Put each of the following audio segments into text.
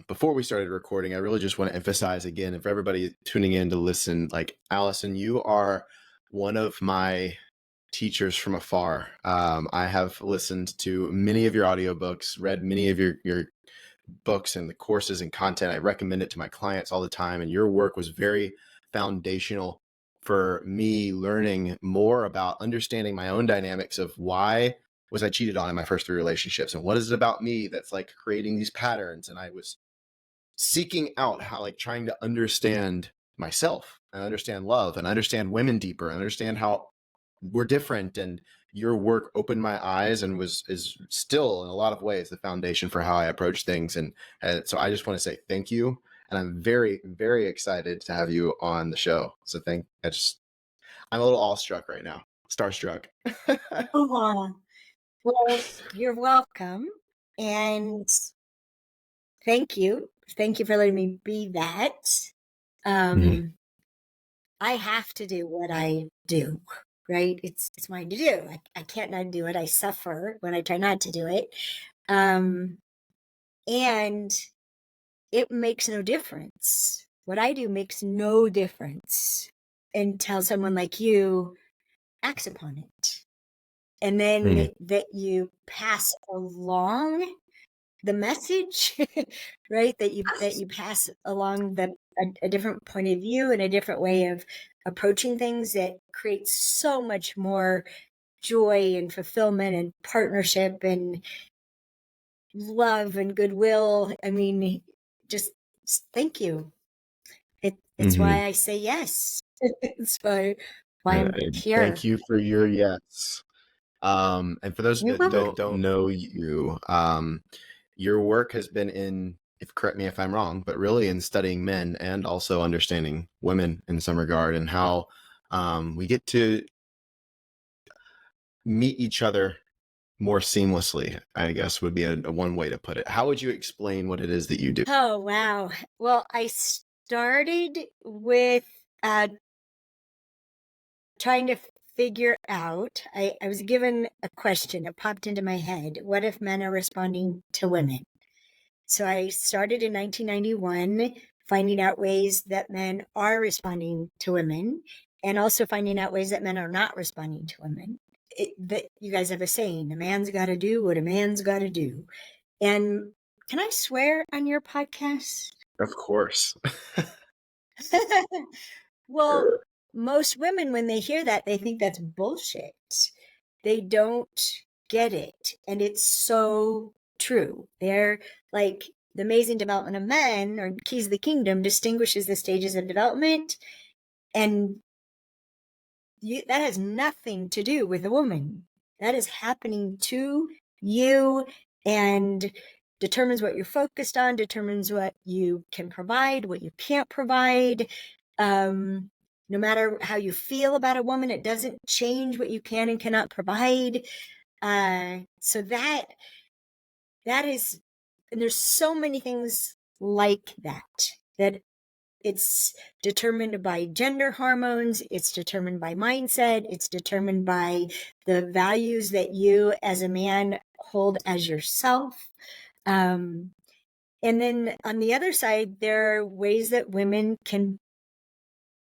Before we started recording, I really just want to emphasize again, if everybody tuning in to listen, like Allison, you are one of my teachers from afar. I have listened to many of your audiobooks, read many of your books and the courses and content. I recommend it to my clients all the time. And your work was very foundational for me learning more about understanding my own dynamics of why was I cheated on in my first 3 relationships, and what is it about me that's like creating these patterns. And I was seeking out how, like, trying to understand myself and understand love and understand women deeper and understand how we're different. And your work opened my eyes and is still in a lot of ways the foundation for how I approach things. And so I just want to say thank you. And I'm very, very excited to have you on the show. So I'm a little awestruck right now, starstruck. Oh, well, you're welcome. And thank you. Thank you for letting me be that. I have to do what I do, right? It's mine to do. I can't not do it. I suffer when I try not to do it. And it makes no difference. What I do makes no difference until someone like you acts upon it. And then that you pass along the message, right? That you pass along a different point of view and a different way of approaching things that creates so much more joy and fulfillment and partnership and love and goodwill. I mean, just thank you. It's why I say yes. It's why I'm here. Thank you for your yes. And for those You're that welcome. don't know you, your work has been correct me if I'm wrong, but really in studying men and also understanding women in some regard, and how we get to meet each other more seamlessly, I guess would be a one way to put it. How would you explain what it is that you do? Oh, wow. Well, I started with trying to figure out, I was given a question that popped into my head. What if men are responding to women? So I started in 1991, finding out ways that men are responding to women, and also finding out ways that men are not responding to women. That you guys have a saying, a man's got to do what a man's got to do. And can I swear on your podcast? Of course. Well, most women, when they hear that, they think that's bullshit. They don't get it. And it's so true. They're like, the amazing development of men, or Keys of the Kingdom, distinguishes the stages of development. And that has nothing to do with a woman. That is happening to you and determines what you're focused on, determines what you can provide, what you can't provide. No matter how you feel about a woman, it doesn't change what you can and cannot provide. So that is, and there's so many things like that it's determined by gender hormones, it's determined by mindset, it's determined by the values that you as a man hold as yourself. And then on the other side, there are ways that women can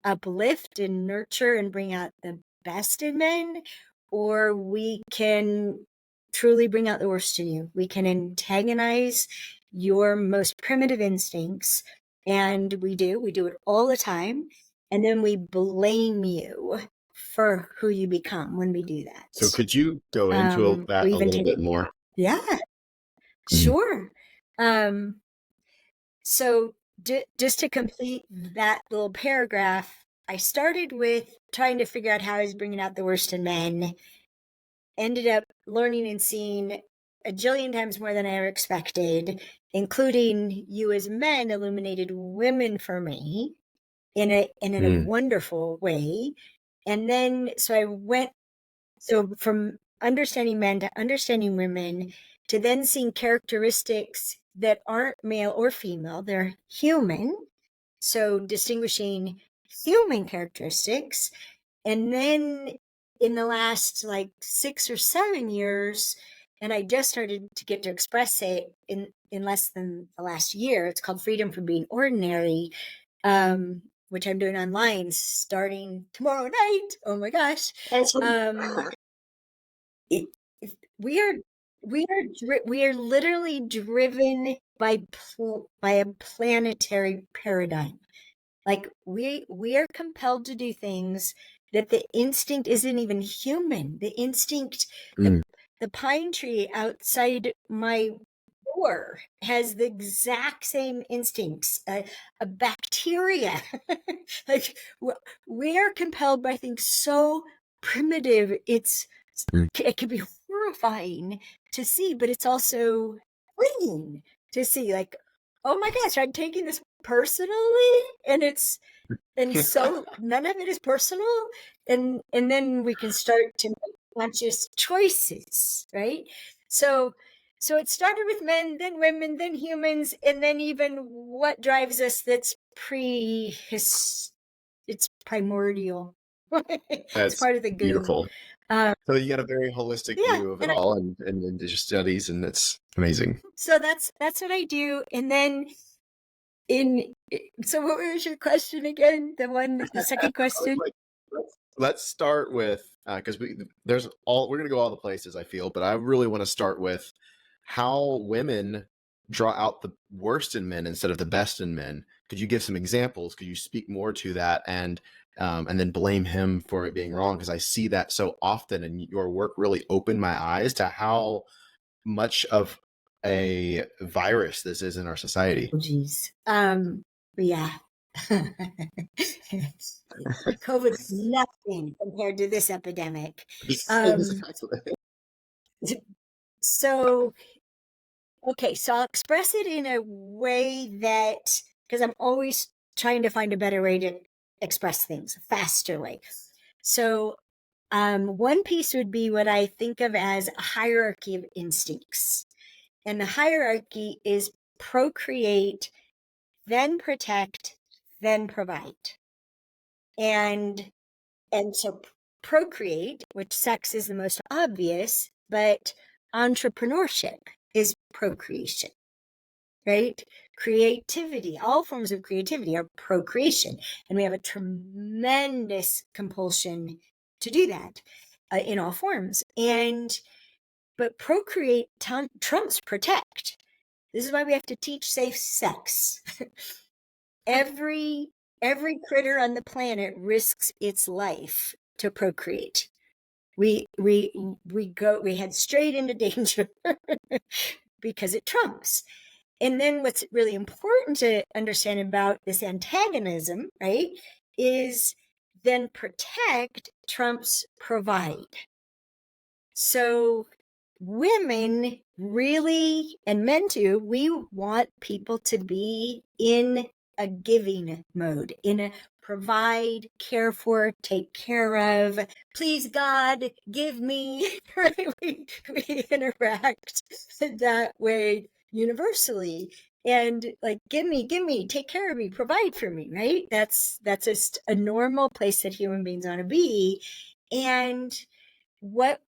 uplift and nurture and bring out the best in men, or we can truly bring out the worst in you. We can antagonize your most primitive instincts, and we do it all the time, and then we blame you for who you become when we do that. So could you go into that a little bit more? Yeah, sure. So just to complete that little paragraph, I started with trying to figure out how I was bringing out the worst in men, ended up learning and seeing a jillion times more than I ever expected, including you as men illuminated women for me in a wonderful way. And then, so from understanding men to understanding women, to then seeing characteristics that aren't male or female, they're human. So distinguishing human characteristics. And then in the last like 6 or 7 years, and I just started to get to express it in in less than the last year. It's called Freedom from Being Ordinary, which I'm doing online starting tomorrow night. Oh my gosh. It, we are literally driven by a planetary paradigm. Like we are compelled to do things that the instinct isn't even human. The instinct, the pine tree outside my door has the exact same instincts. A bacteria, like we are compelled by things so primitive. It can be horrifying to see, but it's also freeing to see. Like, oh my gosh, I'm taking this personally, and so none of it is personal, and then we can start to make conscious choices, right? So it started with men, then women, then humans, and then even what drives us that's it's primordial. It's That's part of the goo. beautiful. So you got a very holistic view of it all and your studies, and it's amazing. So that's what I do. And then so what was your question again? The second question? Let's start with, because we're going to go all the places, I feel, but I really want to start with how women draw out the worst in men instead of the best in men. Could you give some examples? Could you speak more to that and then blame him for it being wrong? Because I see that so often, and your work really opened my eyes to how much of a virus this is in our society. Oh, geez. Yeah. COVID's nothing compared to this epidemic. So I'll express it in a way that, because I'm always trying to find a better way to express things, a faster way. So one piece would be what I think of as a hierarchy of instincts. And the hierarchy is procreate, then protect, then provide. And so procreate, which sex is the most obvious, but entrepreneurship is procreation, right? Creativity, all forms of creativity are procreation. And we have a tremendous compulsion to do that in all forms. But procreate trumps protect. This is why we have to teach safe sex. Every critter on the planet risks its life to procreate. We head straight into danger because it trumps. And then what's really important to understand about this antagonism, right, is then protect trumps provide. So women really, and men too, we want people to be in a giving mode, in a provide, care for, take care of, please God, give me, right? We interact that way universally. And like, give me, take care of me, provide for me, right? That's just a normal place that human beings want to be. And what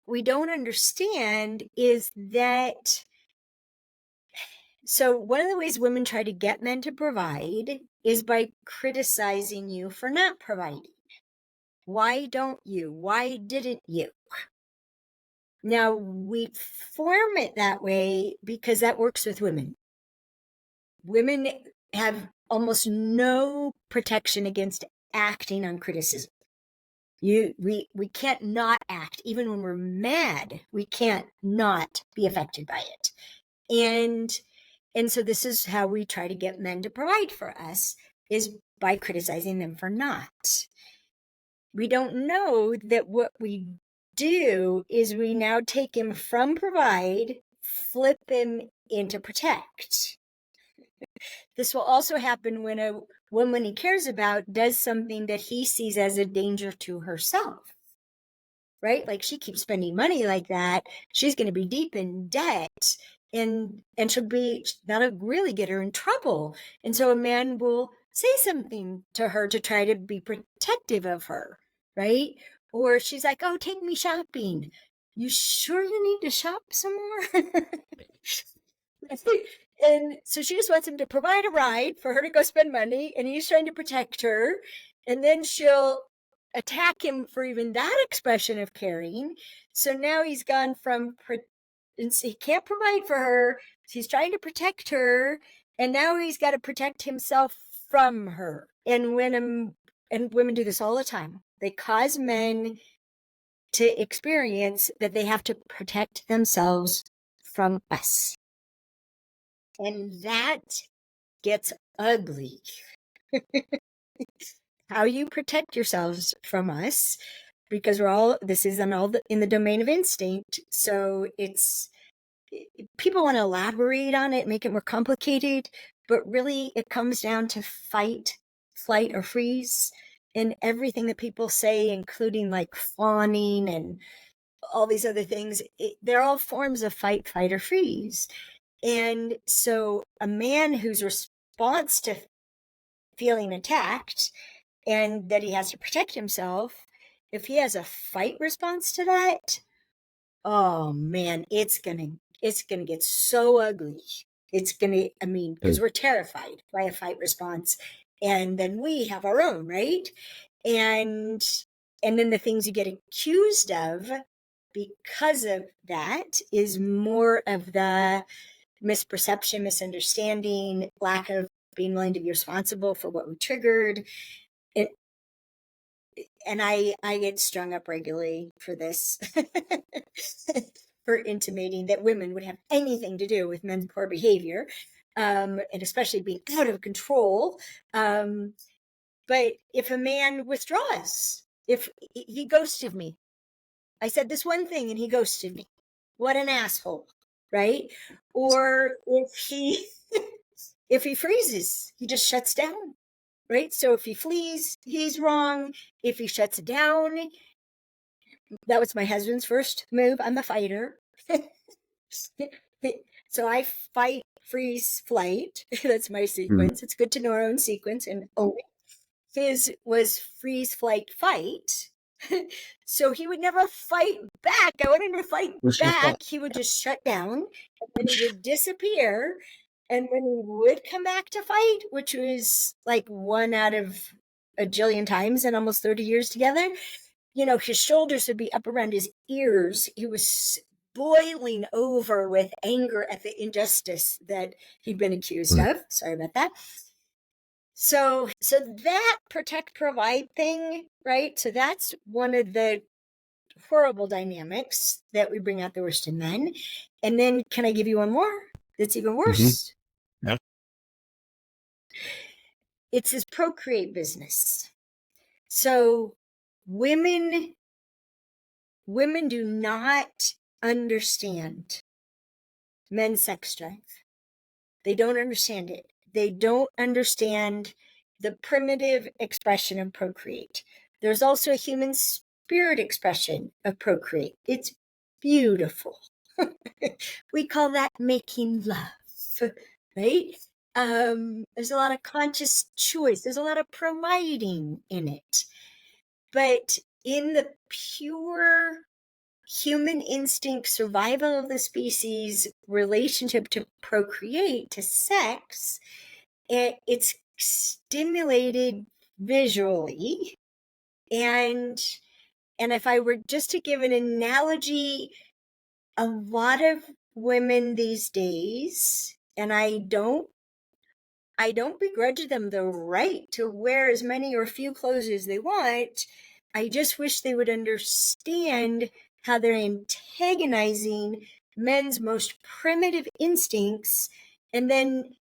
we don't understand is that, so one of the ways women try to get men to provide is by criticizing you for not providing. Why don't you? Why didn't you? Now, we form it that way because that works with women. Women have almost no protection against acting on criticism. We can't not act. Even when we're mad, we can't not be affected by it. And so this is how we try to get men to provide for us, is by criticizing them for not. We don't know that what we do is we now take him from provide, flip him into protect. This will also happen when a woman he cares about does something that he sees as a danger to herself, right? Like, she keeps spending money like that, she's going to be deep in debt, and that'll really get her in trouble. And so a man will say something to her to try to be protective of her, right? Or she's like, oh, take me shopping. You sure you need to shop some more? And so she just wants him to provide a ride for her to go spend money, and he's trying to protect her. And then she'll attack him for even that expression of caring. So now he's gone from he can't provide for her. He's trying to protect her, and now he's got to protect himself from her. And women do this all the time. They cause men to experience that they have to protect themselves from us. And that gets ugly. How you protect yourselves from us, because this is in the domain of instinct. So people want to elaborate on it, make it more complicated, but really it comes down to fight, flight, or freeze. And everything that people say, including like fawning and all these other things, they're all forms of fight, flight, or freeze. And so a man whose response to feeling attacked and that he has to protect himself, if he has a fight response to that, oh man, it's gonna get so ugly. Because we're terrified by a fight response, and then we have our own, right? And then the things you get accused of because of that is more of the misperception, misunderstanding, lack of being willing to be responsible for what we triggered. And I get strung up regularly for this, for intimating that women would have anything to do with men's poor behavior, and especially being out of control. But if a man withdraws, if he ghosted me, I said this one thing and he ghosted me, what an asshole, right? Or if he if he freezes, he just shuts down. Right? So if he flees, he's wrong. If he shuts down, that was my husband's first move. I'm a fighter. So I fight, freeze, flight. That's my sequence. It's good to know our own sequence. And his was freeze, flight, fight. So he would never fight back. I wanted him to fight back. He would just shut down, and then he would disappear. And when he would come back to fight, which was like one out of a jillion times in almost 30 years together, his shoulders would be up around his ears. He was boiling over with anger at the injustice that he'd been accused of. Sorry about that. So that protect, provide thing, right? So that's one of the horrible dynamics that we bring out the worst in men. And then can I give you one more that's even worse? Yeah. It's his procreate business. So women do not understand men's sex drive. They don't understand it. They don't understand the primitive expression of procreate. There's also a human spirit expression of procreate. It's beautiful. We call that making love, right? There's a lot of conscious choice. There's a lot of providing in it. But in the pure human instinct, survival of the species, relationship to procreate, to sex, it's stimulated visually. And if I were just to give an analogy, a lot of women these days, and I don't begrudge them the right to wear as many or few clothes as they want. I just wish they would understand how they're antagonizing men's most primitive instincts and then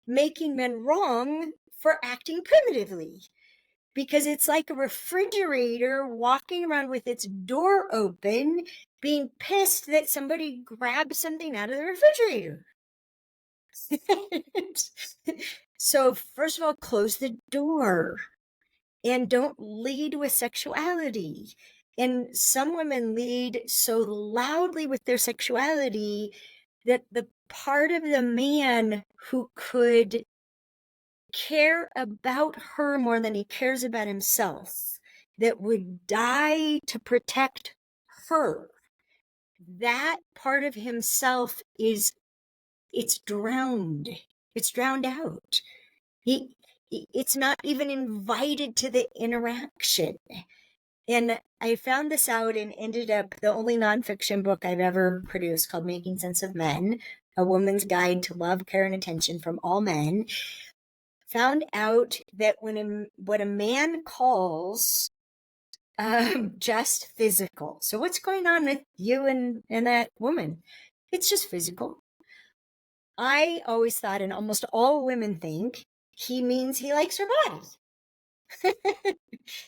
making men wrong for acting primitively. Because it's like a refrigerator walking around with its door open, being pissed that somebody grabbed something out of the refrigerator. So first of all, close the door and don't lead with sexuality. And some women lead so loudly with their sexuality that the part of the man who could care about her more than he cares about himself, that would die to protect her, that part of himself is it's drowned. It's drowned out. It's not even invited to the interaction. And I found this out and ended up the only nonfiction book I've ever produced, called Making Sense of Men, A Woman's Guide to Love, Care, and Attention from All Men. Found out that what a man calls just physical. So what's going on with you and that woman? It's just physical. I always thought, and almost all women think, he means he likes her body.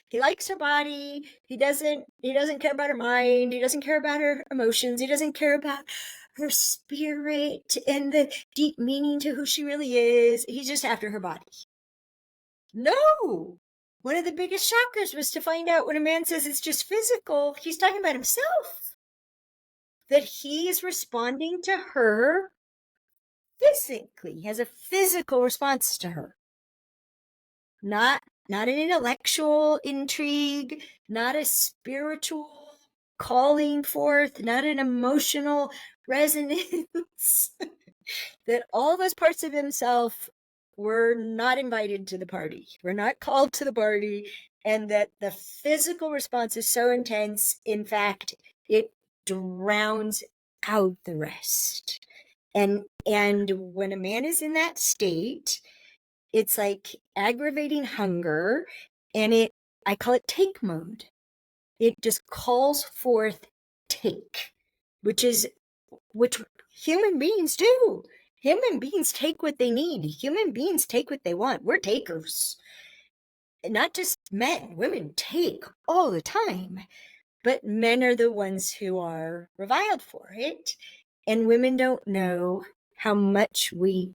He likes her body. He doesn't care about her mind. He doesn't care about her emotions. He doesn't care about her spirit and the deep meaning to who she really is. He's just after her body. No. One of the biggest shockers was to find out when a man says it's just physical, he's talking about himself. That he is responding to her physically. He has a physical response to her. Not an intellectual intrigue, not a spiritual calling forth, not an emotional resonance. That all those parts of himself were not invited to the party, were not called to the party, and that the physical response is so intense, in fact, it drowns out the rest. And when a man is in that state, it's like aggravating hunger, and I call it take mode. It just calls forth take, which human beings do. Human beings take what they need. Human beings take what they want. We're takers. Not just men, women take all the time. But men are the ones who are reviled for it. And women don't know how much we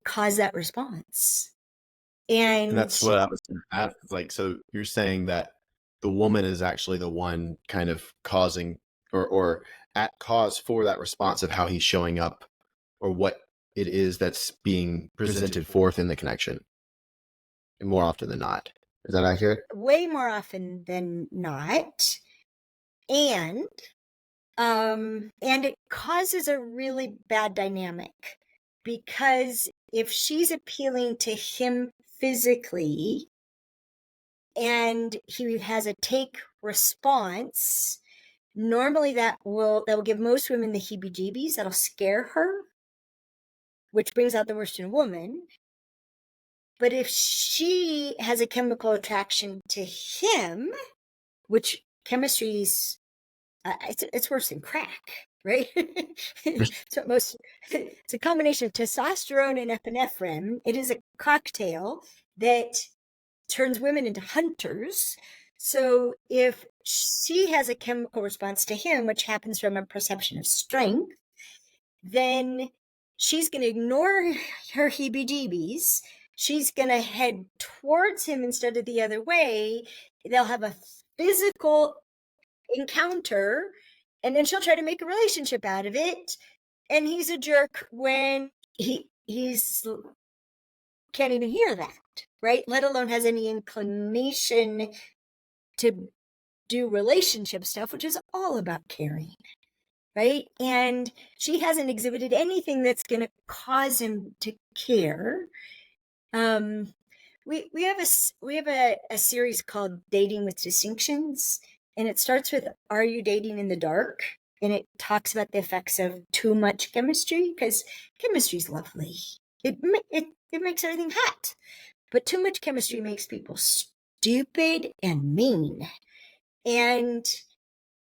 cause that response. And that's what I was going to ask. Like, so you're saying that the woman is actually the one kind of causing or at cause for that response of how he's showing up, or what it is that's being presented forth in the connection, and more often than not. Is that accurate? Way more often than not. And it causes a really bad dynamic, because if she's appealing to him physically and he has a take response, normally that will give most women the heebie-jeebies. That'll scare her, which brings out the worst in a woman. But if she has a chemical attraction to him, which chemistry's it's worse than crack, right? It's a combination of testosterone and epinephrine. It is a cocktail that turns women into hunters. So if she has a chemical response to him, which happens from a perception of strength, then she's going to ignore her heebie-jeebies. She's going to head towards him instead of the other way. They'll have a physical encounter, and then she'll try to make a relationship out of it. And he's a jerk when he's can't even hear that, right? Let alone has any inclination to do relationship stuff, which is all about caring, right? And she hasn't exhibited anything that's going to cause him to care. We have a series called Dating with Distinctions, and it starts with, are you dating in the dark? And it talks about the effects of too much chemistry, because chemistry's lovely. It makes everything hot. But too much chemistry makes people stupid and mean. And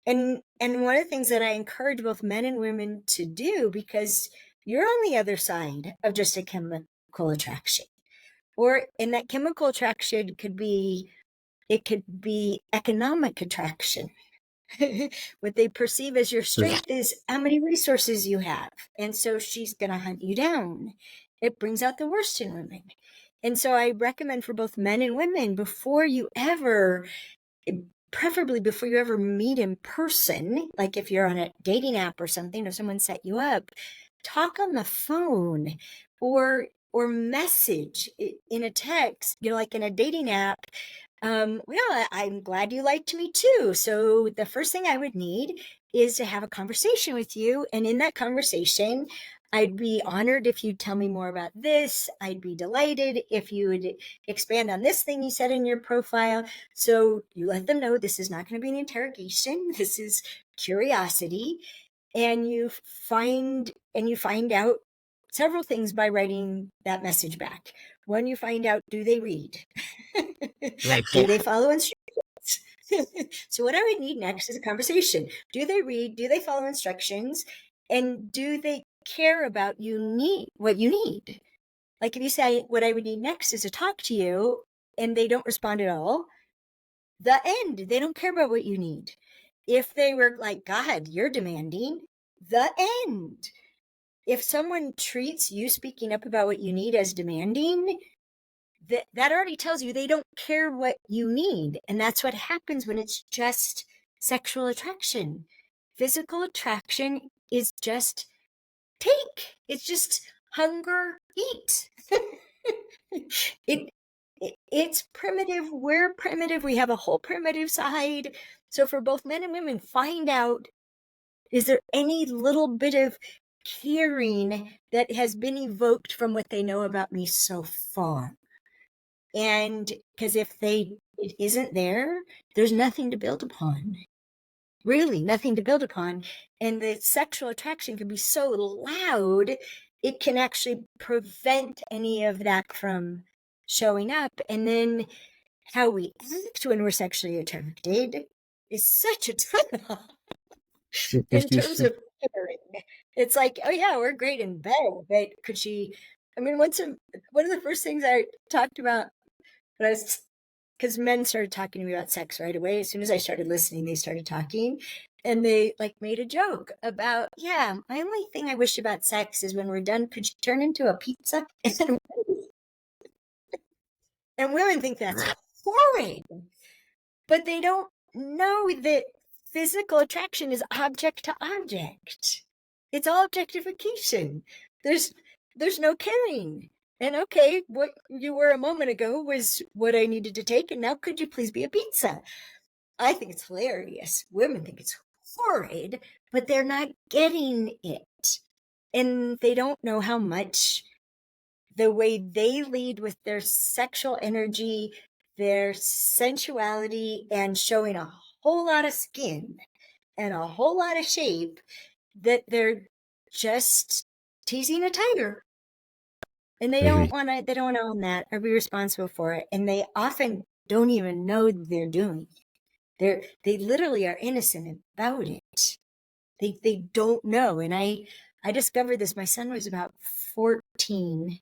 one of the things that I encourage both men and women to do, because you're on the other side of just a chemical attraction. And that chemical attraction could be economic attraction. What they perceive as your strength is how many resources you have. And so she's going to hunt you down. It brings out the worst in women. And so I recommend for both men and women, preferably before you ever meet in person, like if you're on a dating app or something, or someone set you up, talk on the phone or message in a text, like in a dating app. I'm glad you liked me too. So the first thing I would need is to have a conversation with you. And in that conversation, I'd be honored if you'd tell me more about this. I'd be delighted if you would expand on this thing you said in your profile. So you let them know this is not going to be an interrogation. This is curiosity. And you find out several things by writing that message back. One, you find out, do they read? Do they follow instructions? So what I would need next is a conversation. Do they read? Do they follow instructions? And do they care about what you need? Like if you say, what I would need next is to talk to you, and they don't respond at all, the end. They don't care about what you need. If they were like, God, you're demanding, the end. If someone treats you speaking up about what you need as demanding, that already tells you they don't care what you need. And that's what happens when it's just sexual attraction. Physical attraction is just take. It's just hunger, eat. It's primitive. We're primitive. We have a whole primitive side. So for both men and women, find out, is there any little bit of caring that has been evoked from what they know about me so far? And because if it isn't there, there's nothing to build upon. Really, nothing to build upon. And the sexual attraction can be so loud, it can actually prevent any of that from showing up. And then how we act when we're sexually attracted is such a turn off in terms of caring. It's like, oh yeah, we're great in bed, but could she? I mean, one of the first things I talked about when I was, because men started talking to me about sex right away. As soon as I started listening, they started talking, and they like made a joke about, yeah, my only thing I wish about sex is when we're done, could you turn into a pizza? And women think that's horrid, but they don't know that physical attraction is object to object. It's all objectification. There's no caring. And okay, what you were a moment ago was what I needed to take, and now could you please be a pizza? I think it's hilarious. Women think it's horrid, but they're not getting it. And they don't know how much the way they lead with their sexual energy, their sensuality, and showing a whole lot of skin and a whole lot of shape, that they're just teasing a tiger. And they don't want to own that or be responsible for it. And they often don't even know they're doing it. They literally are innocent about it. They don't know. And I discovered this. My son was about 14.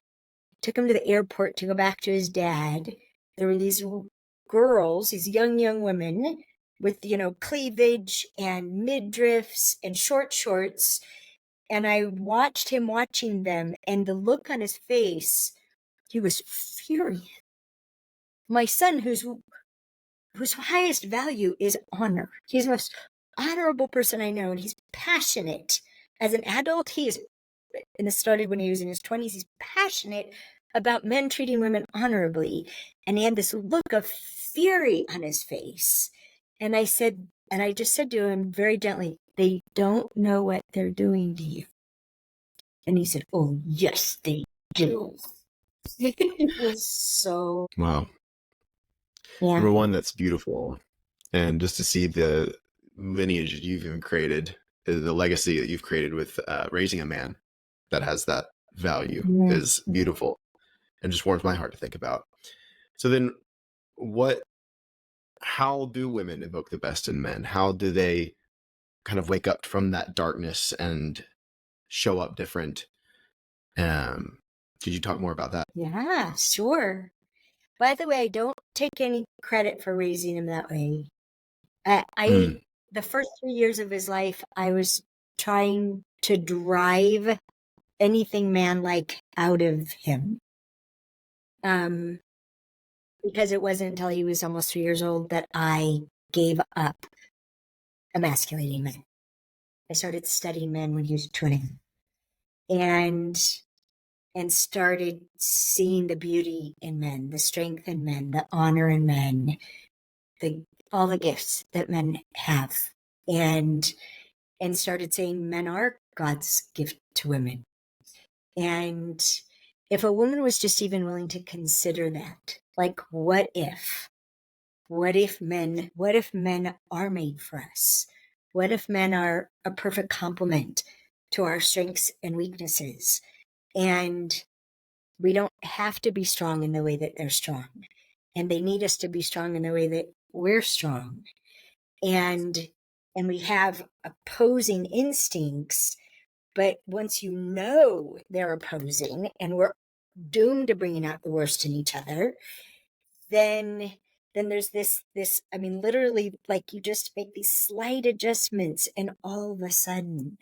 Took him to the airport to go back to his dad. There were these girls, these young women with, cleavage and midriffs and short shorts. And I watched him watching them, and the look on his face, he was furious. My son, whose highest value is honor. He's the most honorable person I know, and he's passionate. As an adult, and this started when he was in his 20s, he's passionate about men treating women honorably. And he had this look of fury on his face. And I just said to him very gently, they don't know what they're doing to you. And he said, oh, yes, they do. It was so... Wow. Yeah. Number one, that's beautiful. And just to see the lineage you've even created, the legacy that you've created with raising a man that has that value is beautiful and just warms my heart to think about. So then how do women evoke the best in men? How do they kind of wake up from that darkness and show up different? Could you talk more about that? Yeah, sure. By the way, I don't take any credit for raising him that way. The first 3 years of his life, I was trying to drive anything man-like out of him. Because it wasn't until he was almost 3 years old that I gave up emasculating men. I started studying men when he was 2.5. And and started seeing the beauty in men, the strength in men, the honor in men, all the gifts that men have, and started saying men are God's gift to women. And if a woman was just even willing to consider that, like, what if men are made for us? What if men are a perfect complement to our strengths and weaknesses? And we don't have to be strong in the way that they're strong. And they need us to be strong in the way that we're strong. And we have opposing instincts, but once you know they're opposing and we're doomed to bringing out the worst in each other, then there's this, I mean, literally, like, you just make these slight adjustments and all of a sudden,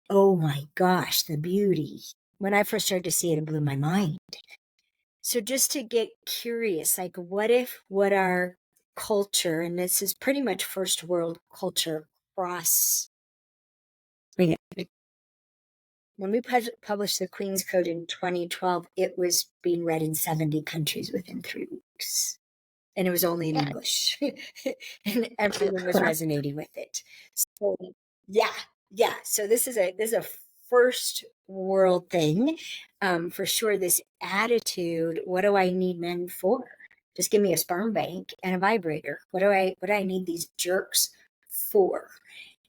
oh my gosh, the beauty. When I first started to see it, it blew my mind. So just to get curious, like, what if what our culture, and this is pretty much first world culture across, when we published the Queen's Code in 2012, it was being read in 70 countries within 3 weeks. And it was only in English. And everyone was resonating with it. So yeah. So this is a first world thing. For sure, this attitude, what do I need men for? Just give me a sperm bank and a vibrator. What do I need these jerks for?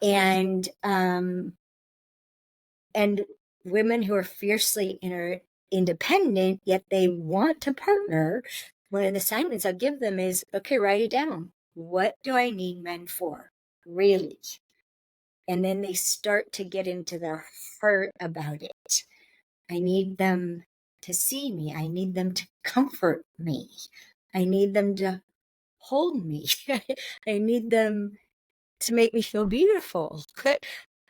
And women who are fiercely independent, yet they want to partner, one of the assignments I'll give them is, okay, write it down. What do I need men for? Really? And then they start to get into their heart about it. I need them to see me. I need them to comfort me. I need them to hold me. I need them to make me feel beautiful.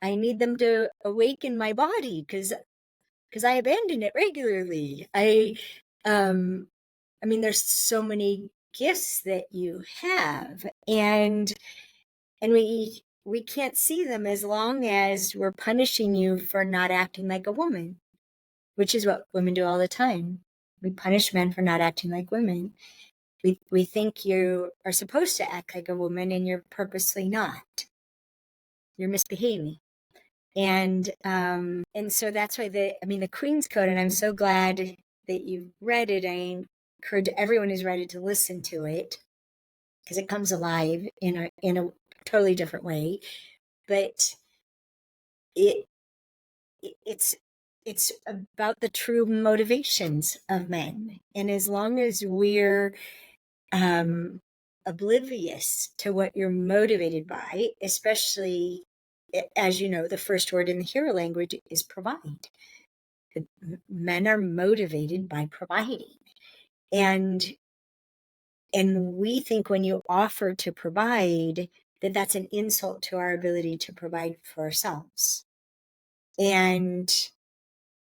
I need them to awaken my body because I abandon it regularly. I mean, there's so many gifts that you have, and we can't see them as long as we're punishing you for not acting like a woman, which is what women do all the time. We punish men for not acting like women. We think you are supposed to act like a woman and you're purposely not. You're misbehaving. And so that's why the Queen's Code, and I'm so glad that you've read it. I encourage everyone who's read it to listen to it, because it comes alive in a totally different way. But it's about the true motivations of men. And as long as we're oblivious to what you're motivated by, especially, as you know, the first word in the hero language is provide. Men are motivated by providing. And we think when you offer to provide, that that's an insult to our ability to provide for ourselves. And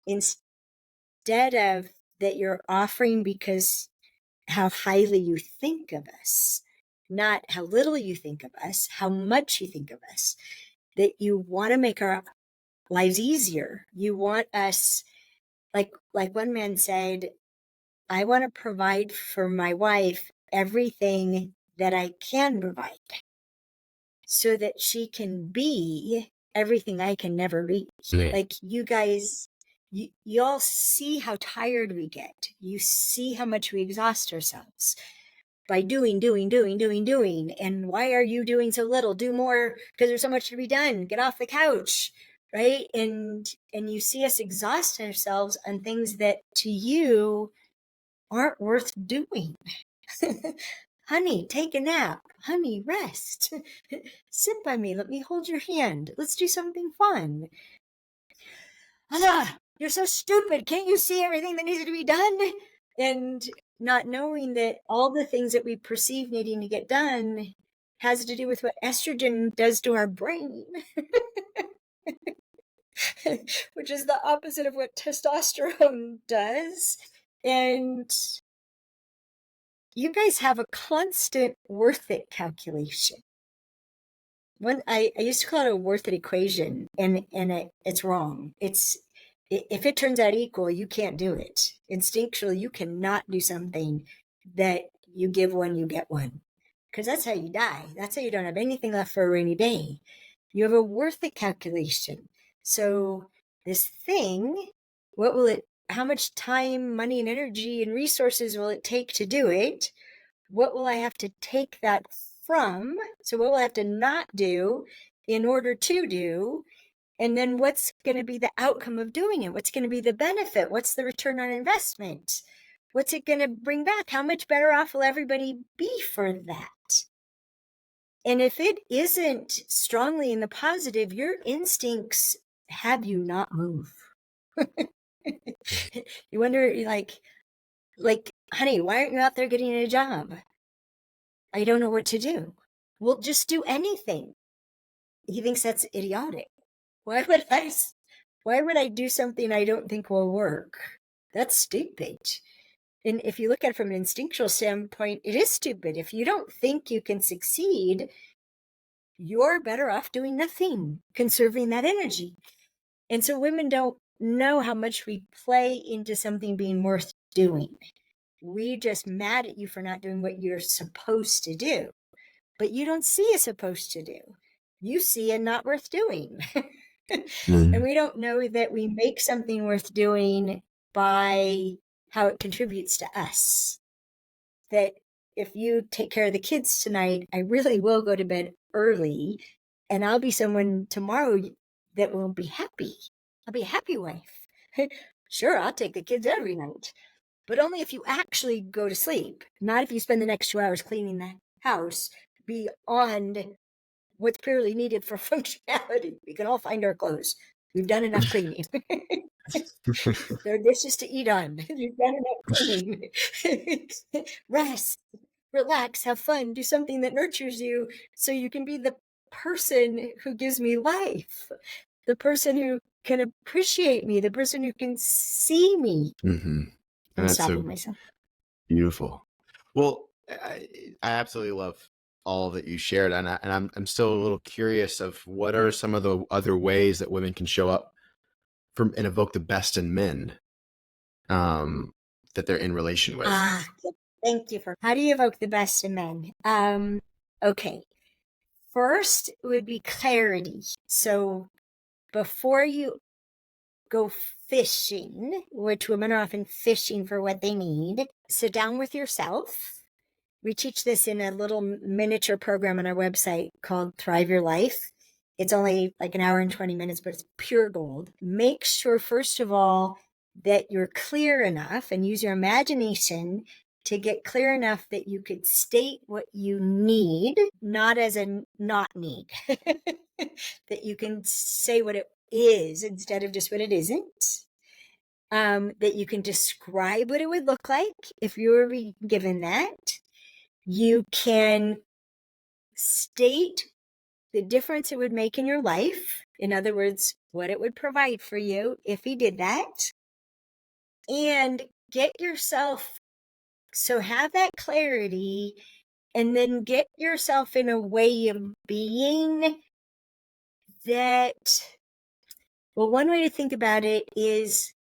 instead of that, you're offering because how highly you think of us, not how little you think of us, how much you think of us, that you want to make our lives easier. You want us, like one man said, I want to provide for my wife everything that I can provide so that she can be everything I can never be. Like, you guys, you all see how tired we get. You see how much we exhaust ourselves by doing. And why are you doing so little? Do more, because there's so much to be done. Get off the couch, right? And you see us exhaust ourselves on things that to you aren't worth doing. Honey, take a nap. Honey, rest. Sit by me. Let me hold your hand. Let's do something fun. You're so stupid. Can't you see everything that needs to be done? And not knowing that all the things that we perceive needing to get done has to do with what estrogen does to our brain, which is the opposite of what testosterone does. And you guys have a constant worth it calculation. I used to call it a worth it equation, and it's wrong. It's If it turns out equal, you can't do it. Instinctually, you cannot do something that you give one, you get one. Because that's how you die. That's how you don't have anything left for a rainy day. You have a worth it calculation. So this thing, how much time, money, and energy and resources will it take to do it? What will I have to take that from? So what will I have to not do in order to do? And then what's going to be the outcome of doing it? What's going to be the benefit? What's the return on investment? What's it going to bring back? How much better off will everybody be for that? And if it isn't strongly in the positive, your instincts have you not move. You wonder, like, honey, why aren't you out there getting a job? I don't know what to do. Well, just do anything. He thinks that's idiotic. Why would I do something I don't think will work? That's stupid. And if you look at it from an instinctual standpoint, it is stupid. If you don't think you can succeed, you're better off doing nothing, conserving that energy. And so women don't know how much we play into something being worth doing. We just mad at you for not doing what you're supposed to do. But you don't see a supposed to do. You see a not worth doing. And we don't know that we make something worth doing by how it contributes to us. That if you take care of the kids tonight, I really will go to bed early and I'll be someone tomorrow that will be happy. I'll be a happy wife. Sure, I'll take the kids every night, but only if you actually go to sleep, not if you spend the next 2 hours cleaning the house beyond what's purely needed for functionality. We can all find our clothes. We've done enough cleaning. There are dishes to eat on. You've done enough cleaning. Rest, relax, have fun, do something that nurtures you so you can be the person who gives me life, the person who can appreciate me, the person who can see me. Mm-hmm. I'm stopping myself. Beautiful. Well, I absolutely love all that you shared, and I'm still a little curious of what are some of the other ways that women can show up from and evoke the best in men that they're in relation with. Thank you for how do you evoke the best in men? Okay. First would be clarity. So before you go fishing, which women are often fishing for what they need, sit down with yourself. We teach this in a little miniature program on our website called Thrive Your Life. It's only like an hour and 20 minutes, but it's pure gold. Make sure, first of all, that you're clear enough and use your imagination to get clear enough that you could state what you need, not as a not need. That you can say what it is instead of just what it isn't. That you can describe what it would look like if you were given that. You can state the difference it would make in your life. In other words, what it would provide for you if he did that. And get yourself, so have that clarity, and then get yourself in a way of being that, well, one way to think about it is,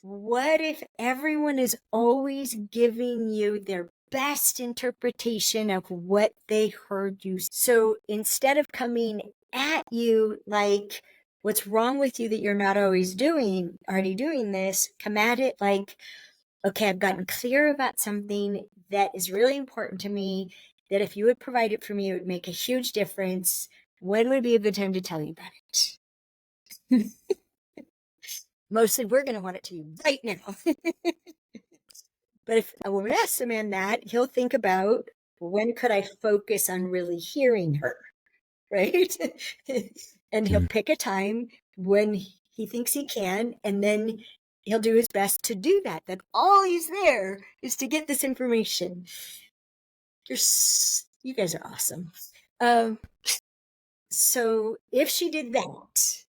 what if everyone is always giving you their best interpretation of what they heard you? So instead of coming at you like, what's wrong with you that you're not already doing this, come at it like, okay, I've gotten clear about something that is really important to me, that if you would provide it for me, it would make a huge difference. When would be a good time to tell you about it? Mostly we're going to want it to you right now. But if a woman asks a man that, he'll think about, when could I focus on really hearing her, right? And he'll pick a time when he thinks he can, and then he'll do his best to do that. That all he's there is to get this information. You guys are awesome. So if she did that,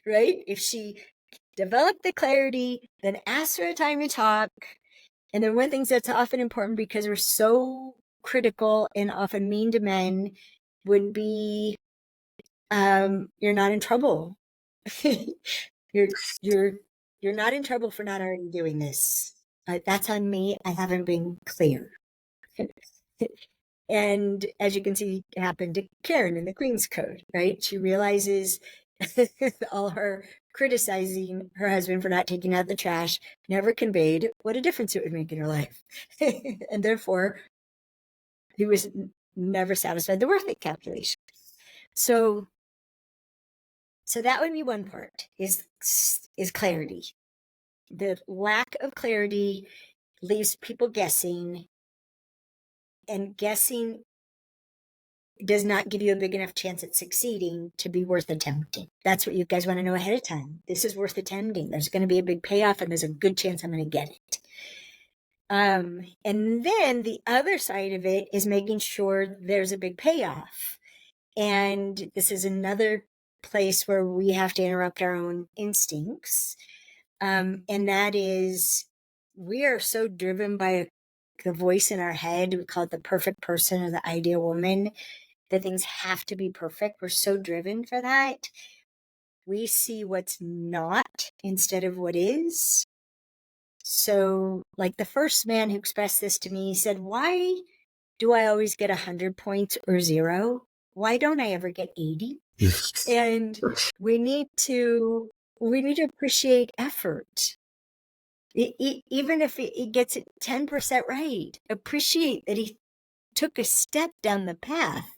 right? If she developed the clarity, then asked for a time to talk. And then one thing that's often important, because we're so critical and often mean to men, would be, you're not in trouble. you're You're not in trouble for not already doing this. That's on me. I haven't been clear. And as you can see, it happened to Karen in the Queen's Code, right? She realizes all her criticizing her husband for not taking out the trash never conveyed what a difference it would make in her life. And therefore, he was never satisfied the worth it calculation. So that would be one part, is clarity. The lack of clarity leaves people guessing, and guessing does not give you a big enough chance at succeeding to be worth attempting. That's what you guys want to know ahead of time. This is worth attempting. There's going to be a big payoff, and there's a good chance I'm going to get it. And then the other side of it is making sure there's a big payoff. And this is another place where we have to interrupt our own instincts. And that is, we are so driven by the voice in our head. We call it the perfect person or the ideal woman, that things have to be perfect. We're so driven for that. We see what's not instead of what is. So, like the first man who expressed this to me, he said, why do I always get 100 points or 0? Why don't I ever get 80? And we need to appreciate effort. Even if he gets it 10% right, appreciate that he took a step down the path.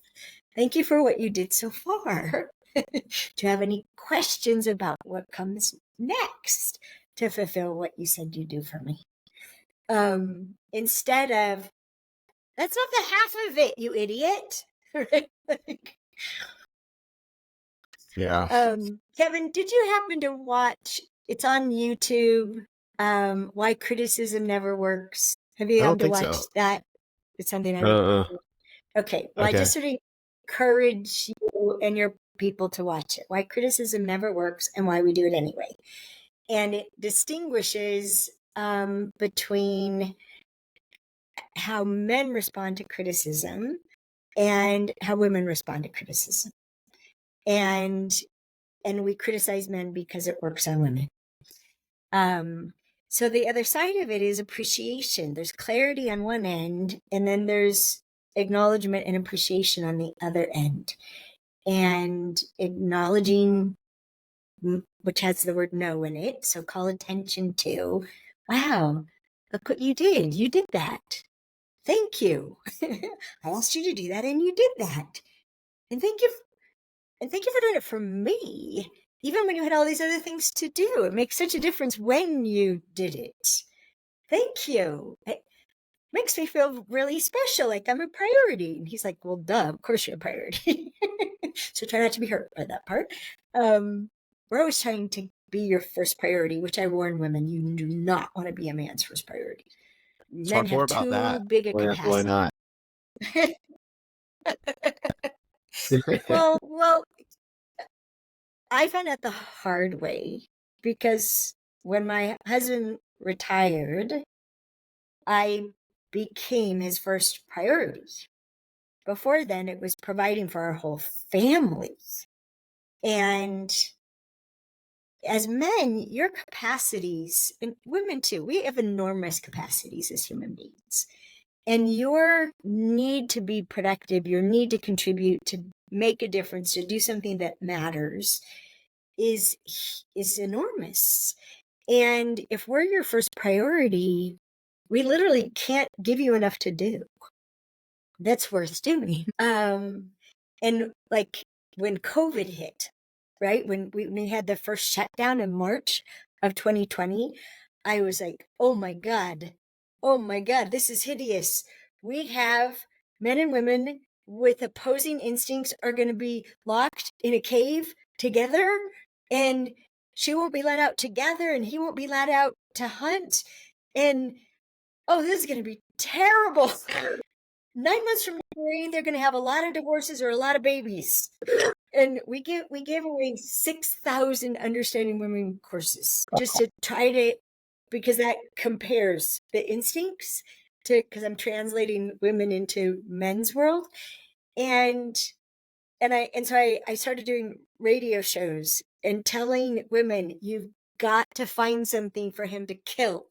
Thank you for what you did so far. Do you have any questions about what comes next to fulfill what you said you'd do for me? Instead of, that's not the half of it, you idiot. Yeah. Kevin, did you happen to watch, it's on YouTube, Why Criticism Never Works? Have you I don't happened to think watch so. that? It's something I recommend. Okay, well, I Okay. just sort of encourage you and your people to watch it. Why Criticism Never Works and Why We Do It Anyway. And it distinguishes between how men respond to criticism and how women respond to criticism. And we criticize men because it works on women. So the other side of it is appreciation. There's clarity on one end, and then there's acknowledgement and appreciation on the other end. And acknowledging, which has the word no in it, so call attention to, wow, look what you did. You did that. Thank you. I asked you to do that, and you did that. And thank you for doing it for me. Even when you had all these other things to do, it makes such a difference when you did it. Thank you. It makes me feel really special, like I'm a priority. And he's like, well, duh, of course you're a priority. So try not to be hurt by that part. We're always trying to be your first priority, which I warn women, you do not want to be a man's first priority. Men Talk more have about too that. big a Why capacity. not? Well, I found out the hard way, because when my husband retired, I became his first priority. Before then, it was providing for our whole family. And as men, your capacities, and women too, we have enormous capacities as human beings. And your need to be productive, your need to contribute, to make a difference, to do something that matters is enormous. And if we're your first priority, we literally can't give you enough to do that's worth doing. And like when COVID hit, right? When we had the first shutdown in March of 2020, I was like, oh my God, this is hideous. We have men and women with opposing instincts are going to be locked in a cave together, and she won't be let out to gather, and he won't be let out to hunt. And oh, this is going to be terrible. 9 months from now, they're going to have a lot of divorces or a lot of babies. And we gave away 6,000 Understanding Women courses just to try to, because that compares the instincts to, because I'm translating women into men's world. And so I started doing radio shows and telling women, you've got to find something for him to kill.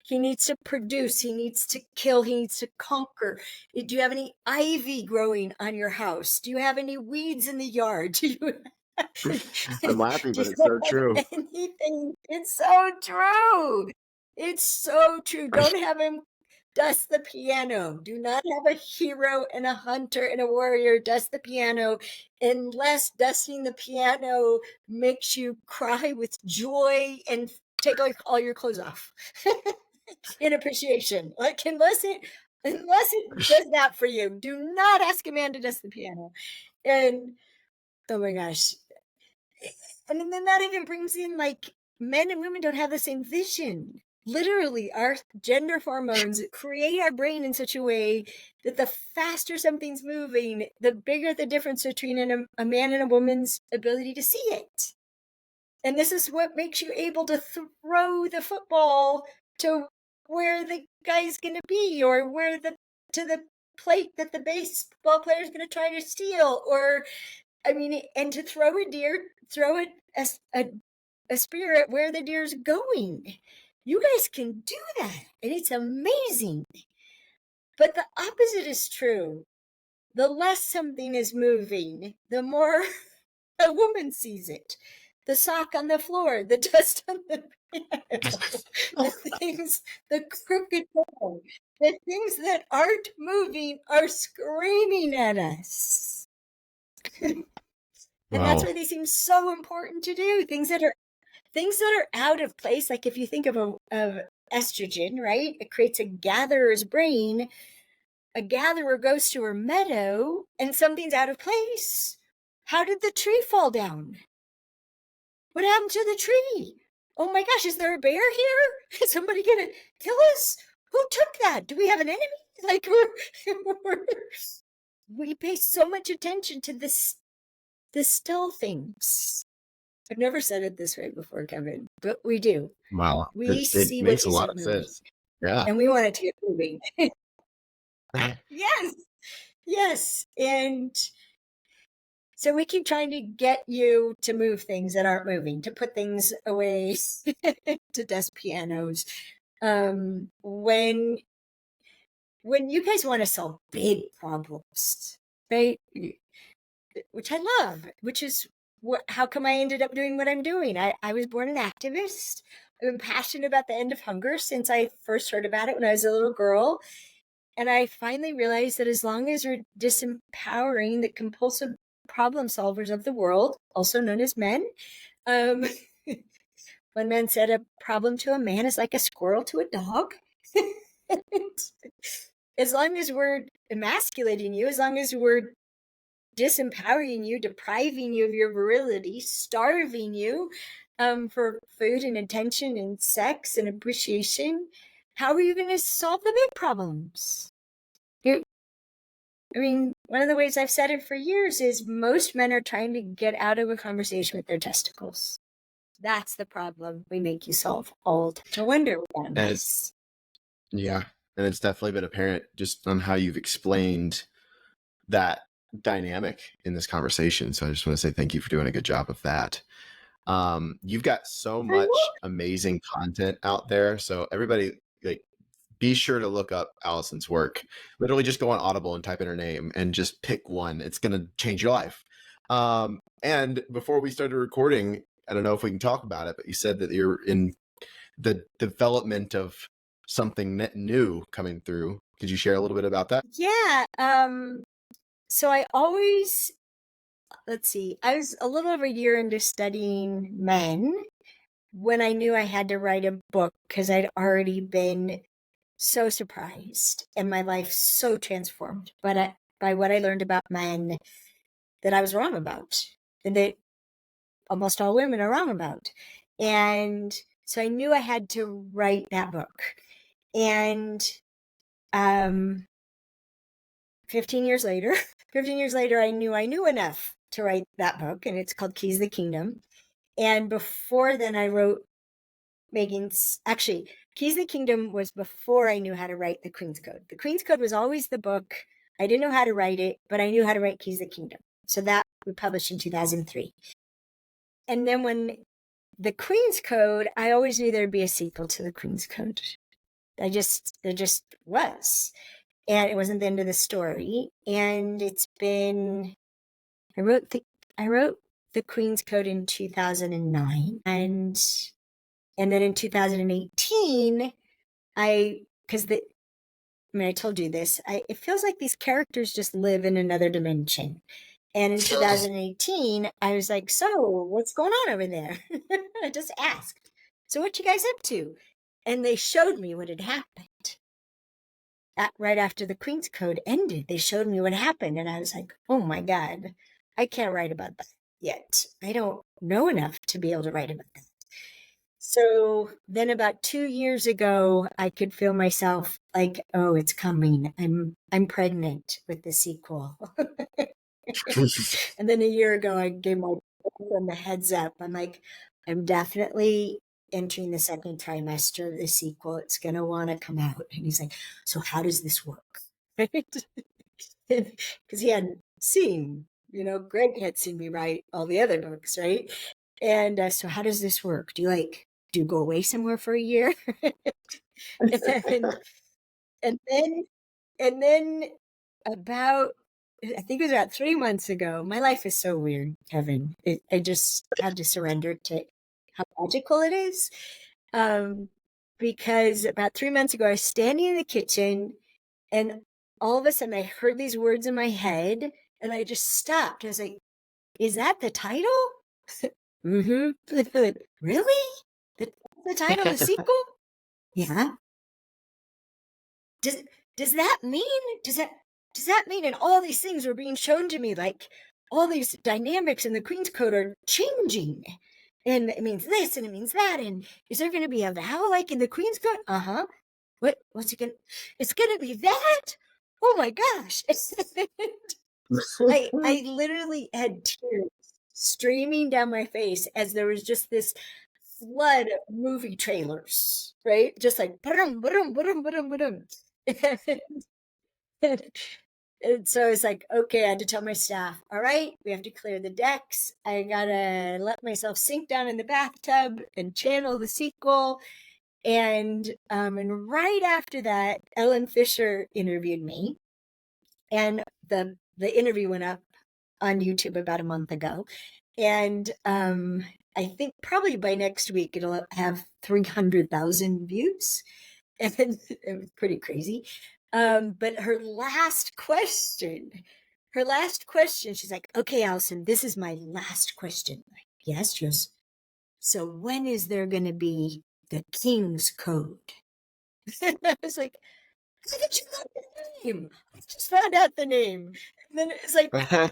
He needs to produce, he needs to kill, he needs to conquer. Do you have any ivy growing on your house? Do you have any weeds in the yard? I'm laughing, Do but you it's so have true. anything? It's so true. It's so true. Don't have him dust the piano. Do not have a hero and a hunter and a warrior dust the piano unless dusting the piano makes you cry with joy and take all your clothes off in appreciation. Like unless it does that for you, do not ask a man to dust the piano. And oh my gosh. And then that even brings in like men and women don't have the same vision. Literally, our gender hormones create our brain in such a way that the faster something's moving, the bigger the difference between a man and a woman's ability to see it. And this is what makes you able to throw the football to where the guy's going to be, or to the plate that the baseball player is going to try to steal, or I mean, and to throw a deer, throw a spear at where the deer's going. You guys can do that, and it's amazing. But the opposite is true. The less something is moving, the more a woman sees it. The sock on the floor, the dust on the piano, the crooked ball, the things that aren't moving are screaming at us. And that's Wow. why they seem so important to do. Things that are out of place. Like if you think of estrogen, right? It creates a gatherer's brain. A gatherer goes to her meadow and something's out of place. How did the tree fall down? What happened to the tree? Oh my gosh, is there a bear here? Is somebody gonna kill us? Who took that? Do we have an enemy? Like we pay so much attention to the still things. I've never said it this way before, Kevin, but we do. Wow. We It see what makes a lot isn't of moving, sense. Yeah. and we want it to get moving. Yes, yes. And so we keep trying to get you to move things that aren't moving, to put things away, to dust pianos. When you guys want to solve big problems, right? Which I love, which is how come I ended up doing what I'm doing. I was born an activist. I've been passionate about the end of hunger since I first heard about it when I was a little girl. And I finally realized that as long as we're disempowering the compulsive problem solvers of the world, also known as men, one man said a problem to a man is like a squirrel to a dog. As long as we're emasculating you, as long as we're disempowering you, depriving you of your virility, starving you for food and attention and sex and appreciation, how are you going to solve the big problems? One of the ways I've said it for years is most men are trying to get out of a conversation with their testicles. That's the problem we make you solve all the time. No wonder we're And it's, yeah. And it's definitely been apparent just on how you've explained that dynamic in this conversation. So I just want to say thank you for doing a good job of that. You've got so much amazing content out there. So everybody, like, be sure to look up Alison's work. Literally just go on Audible and type in her name and just pick one. It's going to change your life. And before we started recording, I don't know if we can talk about it, but you said that you're in the development of something new coming through. Could you share a little bit about that? Yeah. So I always, let's see, I was a little over a year into studying men when I knew I had to write a book because I'd already been so surprised and my life so transformed by what I learned about men that I was wrong about, and that almost all women are wrong about. And so I knew I had to write that book. And 15 years later, I knew enough to write that book, and it's called Keys to the Kingdom. And before then, I wrote actually, Keys to the Kingdom was before I knew how to write the Queen's Code. The Queen's Code was always the book. I didn't know how to write it, but I knew how to write Keys to the Kingdom. So that we published in 2003. And then when the Queen's Code, I always knew there'd be a sequel to the Queen's Code. There just was. And it wasn't the end of the story. And it's been, I wrote the Queen's Code in 2009. And then in 2018, I told you this, it feels like these characters just live in another dimension. And in 2018, I was like, so what's going on over there? I just asked, so what you guys up to? And they showed me what had happened. Right after the Queen's Code ended, they showed me what happened. And I was like, oh my God, I can't write about that yet. I don't know enough to be able to write about that. So then about 2 years ago, I could feel myself like, oh, it's coming. I'm pregnant with the sequel. And then a year ago, I gave my boyfriend the heads up. I'm like, I'm definitely entering the second trimester of the sequel. It's going to want to come out. And he's like, so how does this work? Right? Because he hadn't seen, Greg had seen me write all the other books, right? And so how does this work? Do you go away somewhere for a year? and then about, I think it was about 3 months ago. My life is so weird, Kevin. I just had to surrender to how magical it is. Because about 3 months ago, I was standing in the kitchen and all of a sudden I heard these words in my head and I just stopped. I was like, is that the title? Mm-hmm. Really? The title of the sequel? Yeah. Does that mean does that mean and all these things were being shown to me, like all these dynamics in the Queen's Code are changing, and it means this and it means that, and is there going to be a vow like in the Queen's Code? What's it gonna? It's gonna be that. Oh my gosh. I literally had tears streaming down my face as there was just this flood of movie trailers, right? Just like ba-dum, ba-dum, ba-dum, ba-dum, ba-dum. And so it's like, okay, I had to tell my staff, all right, we have to clear the decks. I gotta let myself sink down in the bathtub and channel the sequel. And right after that, Ellen Fisher interviewed me, and the interview went up on YouTube about a month ago. And I think probably by next week it'll have 300,000 views. And it was pretty crazy. But her last question, she's like, okay, Alison, this is my last question. Like, yes, she goes, so when is there going to be the King's Code? And I was like, how did you know the name? I just found out the name. And then it's like, but that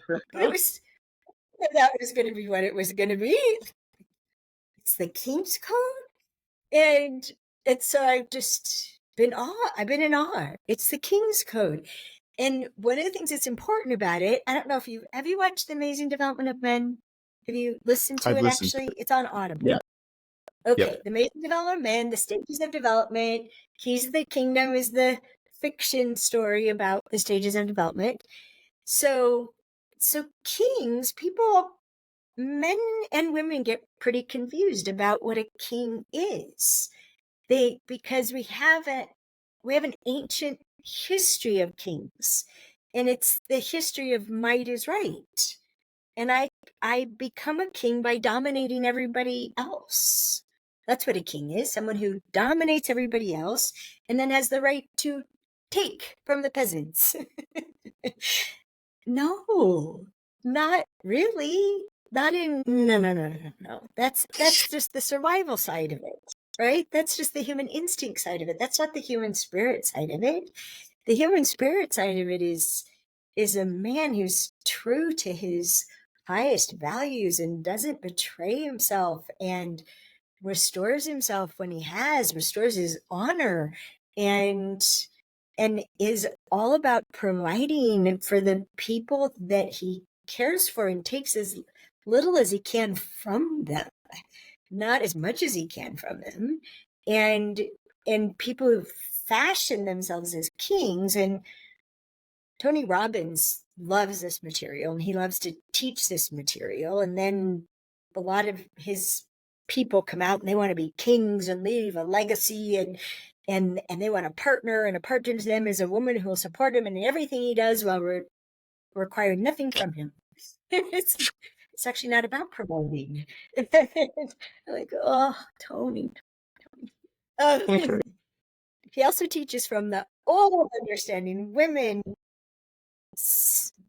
was going to be what it was going to be. It's the King's Code. And so I've just been in awe. It's the King's Code. And one of the things that's important about it, I don't know if have you watched The Amazing Development of Men? Have you listened to it? Actually, it's on Audible. Yeah. Okay. Yep. The Amazing Development of Men, the stages of development, Keys of the Kingdom is the fiction story about the stages of development. So kings, men and women get pretty confused about what a king is. Because we have an ancient history of kings, and it's the history of might is right. And I become a king by dominating everybody else. That's what a king is, someone who dominates everybody else and then has the right to take from the peasants. No, not really. No. That's just the survival side of it, right? That's just the human instinct side of it. That's not the human spirit side of it. The human spirit side of it is a man who's true to his highest values and doesn't betray himself and restores himself when he restores his honor, and is all about providing for the people that he cares for and takes as little as he can from them, not as much as he can from them. And people who fashion themselves as kings, and Tony Robbins loves this material and he loves to teach this material, and then a lot of his people come out and they want to be kings and leave a legacy, and they want a partner, and a partner to them is a woman who will support him in everything he does while requiring nothing from him. It's actually not about promoting. Like, oh, Tony. He also teaches from the old Understanding Women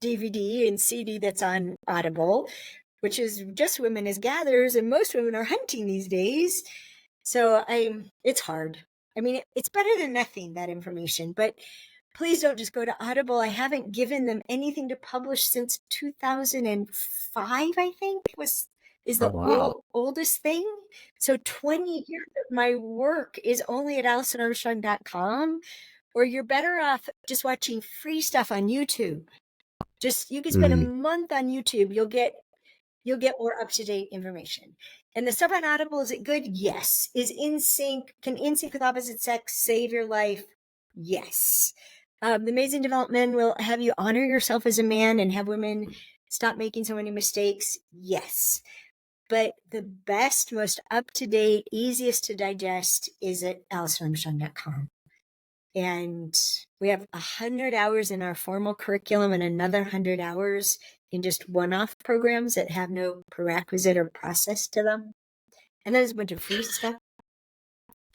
DVD and CD that's on Audible, which is just women as gatherers, and most women are hunting these days. So it's hard. I mean, it's better than nothing, that information, but please don't just go to Audible. I haven't given them anything to publish since 2005, I think, is the oldest thing. So 20 years of my work is only at AlisonArmstrong.com, or you're better off just watching free stuff on YouTube. You can spend a month on YouTube. You'll get more up-to-date information. And the stuff on Audible, is it good? Yes. Can In Sync with Opposite Sex save your life? Yes. The Amazing Development will have you honor yourself as a man and have women stop making so many mistakes. Yes. But the best, most up-to-date, easiest to digest is at AlisonArmstrong.com. And we have 100 hours in our formal curriculum and another 100 hours in just one-off programs that have no prerequisite or process to them. And then there's a bunch of free stuff.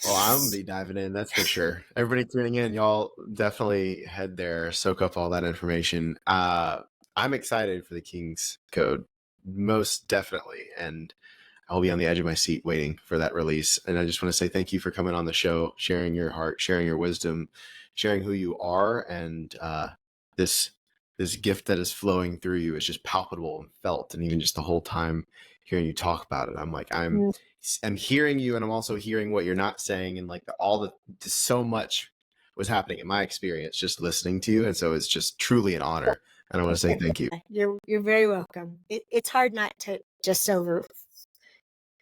Well, I'm going to be diving in, that's for sure. Everybody tuning in, y'all definitely head there, soak up all that information. I'm excited for the King's Code, most definitely. And I'll be on the edge of my seat waiting for that release. And I just want to say thank you for coming on the show, sharing your heart, sharing your wisdom, sharing who you are. And this gift that is flowing through you is just palpable and felt. And even just the whole time hearing you talk about it, I'm like, I'm hearing you, and I'm also hearing what you're not saying. And like so much was happening in my experience just listening to you. And so it's just truly an honor. And I want to say thank you. You're very welcome. It's hard not to just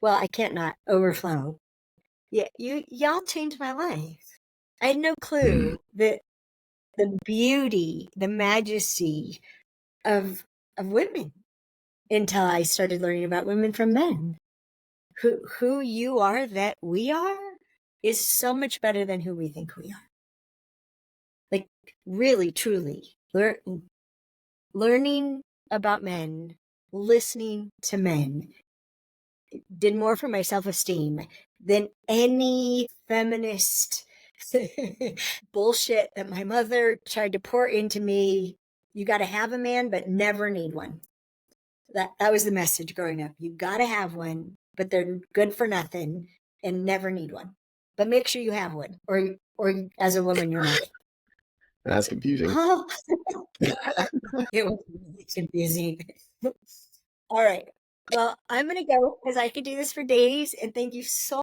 I can't not overflow. Yeah, y'all changed my life. I had no clue that the beauty, the majesty of women until I started learning about women from men. Who you are, that we are, is so much better than who we think we are. Like, really, truly, learning about men, listening to men, did more for my self-esteem than any feminist bullshit that my mother tried to pour into me. You got to have a man, but never need one. That was the message growing up. You got to have one, but they're good for nothing and never need one. But make sure you have one, or as a woman, you're not. That's confusing. It was really confusing. All right. Well, I'm going to go because I could do this for days. And thank you so